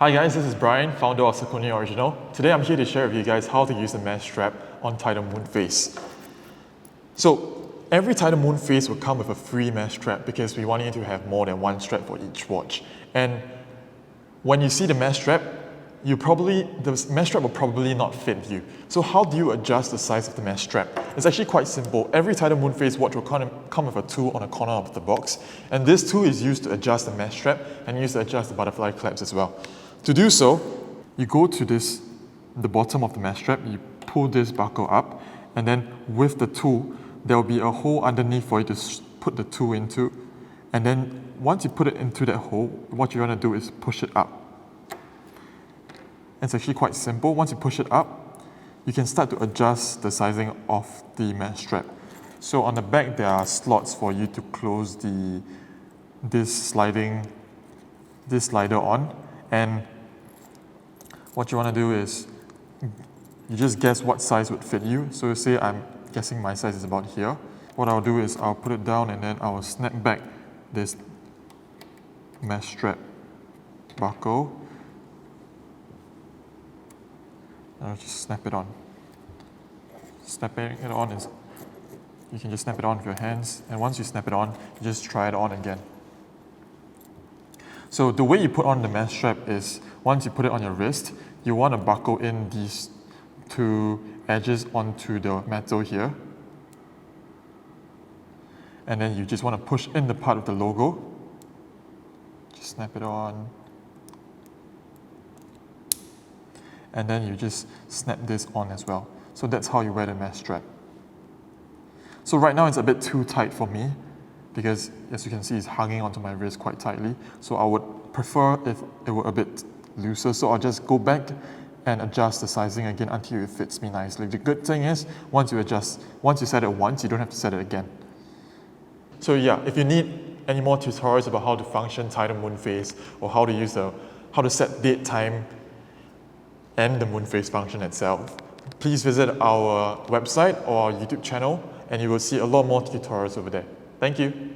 Hi guys, this is Brian, founder of Saucony Original. Today I'm here to share with you guys how to use the mesh strap on Tidal Moonphase. So every Tidal Moonphase will come with a free mesh strap because we want you to have more than one strap for each watch. And when you see the mesh strap, the mesh strap will probably not fit you. So how do you adjust the size of the mesh strap? It's actually quite simple. Every Tidal Moonphase watch will come with a tool on the corner of the box. And this tool is used to adjust the mesh strap and used to adjust the butterfly claps as well. To do so, you go to the bottom of the mesh strap, you pull this buckle up, and then with the tool, there will be a hole underneath for you to put the tool into. And then once you put it into that hole, what you're going to do is push it up. It's actually quite simple. Once you push it up, you can start to adjust the sizing of the mesh strap. So on the back, there are slots for you to close this slider on. And what you want to do is you just guess what size would fit you. So say I'm guessing my size is about here. What I'll do is I'll put it down and then I'll snap back this mesh strap buckle. I'll just snap it on. Snapping it on is, you can just snap it on with your hands, and once you snap it on, you just try it on again. So the way you put on the mesh strap is, once you put it on your wrist, you want to buckle in these two edges onto the metal here. And then you just want to push in the part of the logo. Just snap it on. And then you just snap this on as well. So that's how you wear the mesh strap. So right now it's a bit too tight for me because, as you can see, it's hanging onto my wrist quite tightly. So I would prefer if it were a bit looser. So I'll just go back and adjust the sizing again until it fits me nicely. The good thing is, once you set it once, you don't have to set it again. So yeah, if you need any more tutorials about how to function Tidal Moonphase or how to set date, time, and the Moonphase function itself, please visit our website or our YouTube channel and you will see a lot more tutorials over there. Thank you.